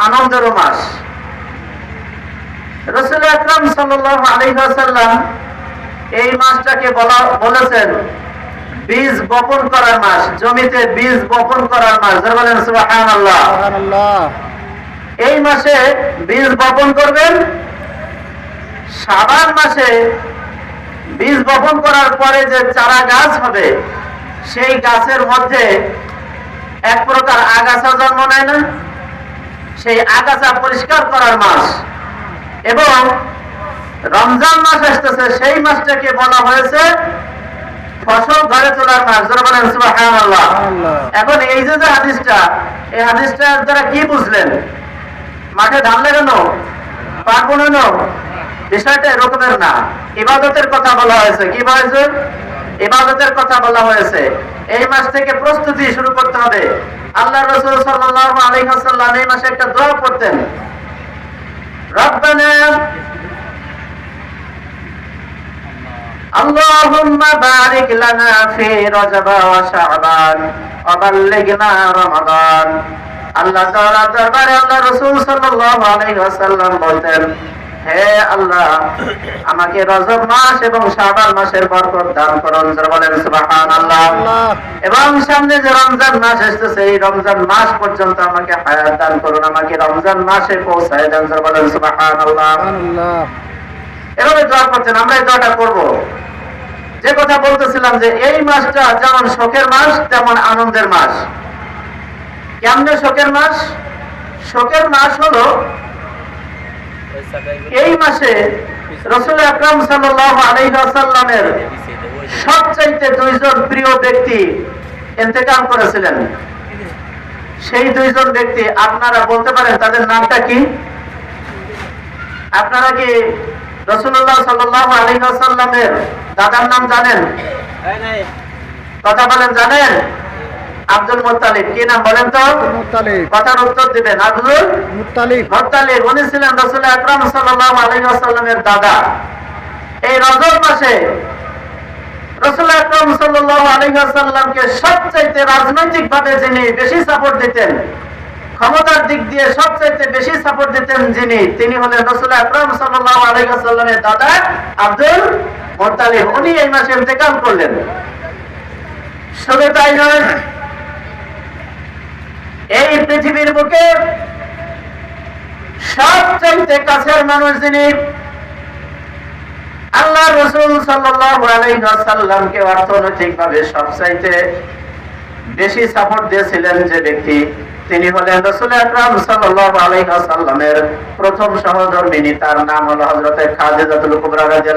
আনন্দেরও মাস। রাসূল আকরাম সাল্লাল্লাহু আলাইহি ওয়াসাল্লাম এই মাসটাকে বলেছেন বীজ বপন করার মাস, জমিতে বীজ বপন করার মাস। যারা বলেন সুবহানাল্লাহ। সুবহানাল্লাহ। এই মাসে বীজ বপন করবেন। শাবান মাসে বীজ বপন করার পরে যে চারা গাছ হবে, সেই গাছের মধ্যে এক প্রকার আগাছা জন্ম নেয় না, সেই আগাছা পরিষ্কার করার মাস। এবং রমজান মাস আসতেছে, সেই মাসটাকে বলা হয়েছে ফসল ঘরে তোলার মাস। যারা বলেন সুবহানাল্লাহ। এখন এই যে হাদিসটা, এই হাদিসটার দ্বারা কি বুঝলেন? মাঠে ধান লাগানো, পাট বোনানো, বিষয়টা এরকমের না। ইবাদতের কথা বলা হয়েছে। কি বলেছে? ইবাদতের কথা বলা হয়েছে। এই মাস থেকে প্রস্তুতি শুরু করতে হবে। আল্লাহ রাসূল সাল্লাল্লাহু আলাইহি ওয়াসাল্লাম এই মাসে একটা দোয়া করতেন, রব্বানা আল্লাহুম্মা বারিক লানা ফি রজব ওয়া শাবান ওয়া বাল্লিগনা রমাদান। আল্লাহ তাআলার দরবারে আল্লাহ রাসূল সাল্লাল্লাহু আলাইহি ওয়াসাল্লাম বলতেন, হে আল্লাহ, আমাকে রজব মাস এবং শাবান মাসের বরকত দান করুন। যারা বলেন সুবহানাল্লাহ। এবং সামনে যে রমজান মাস আসছে, এই রমজান মাস পর্যন্ত আমাকে হায়াত দান করুন, আমাকে রমজান মাসে পৌঁছায় দেন। যারা বলেন সুবহানাল্লাহ। এভাবে দোয়া করতেন। আমরা এই দোয়াটা করব। যে কথা বলতেছিলাম যে এই মাসটা যেমন শোকের মাস তেমন আনন্দের মাস। কেমনে শোকের মাস? শোকের মাস হলো এই মাসে রাসূল আকরাম সাল্লাল্লাহু আলাইহি ওয়াসাল্লামের সবচাইতে দুইজন প্রিয় ব্যক্তি ইন্তেকাল করেছিলেন। সেই দুইজন ব্যক্তি আপনারা বলতে পারেন তাদের নামটা কি? আপনারা কি রাসূলুল্লাহ সাল্লাল্লাহু আলাইহি ওয়াসাল্লামের দাদার নাম জানেন? কথা বলেন, জানেন? Abdul Muttalib. কি নাম বলেন তো? কথার উত্তর দিবেন। Abdul Muttalib. উনি ছিলেন রাসূল আকরাম সাল্লাল্লাহু আলাইহি ওয়াসাল্লামের দাদা। এই রজব মাসে রাসূল আকরাম সাল্লাল্লাহু আলাইহি ওয়াসাল্লামকে সবচাইতে রাজনৈতিকভাবে যিনি বেশি সাপোর্ট দিতেন, ক্ষমতার দিক দিয়ে সবচাইতে বেশি সাপোর্ট দিতেন যিনি, তিনি হলেন রাসূল আকরাম সাল্লাল্লাহু আলাইহি ওয়াসাল্লামের দাদা আব্দুল মুত্তালিব। উনি এই মাসে ইন্তেকাল করলেন। শুধু তাই নয়, এই পৃথিবীর বুকে সবচাইতে কাছের মানুষ যিনি, আল্লাহ রাসূল সাল্লাল্লাহু আলাইহি ওয়াসাল্লামকে অর্থনৈতিকভাবে সবচাইতে বেশি সাপোর্ট দিয়েছিলেন যে ব্যক্তি, তিনি হলেন রাসূল আকরাম সাল্লাল্লাহু আলাইহি ওয়াসাল্লামের প্রথম সহধর্মিণী। তার নাম হলো হযরত খাদিজাতুল কুবরা রাদিয়াল্লাহু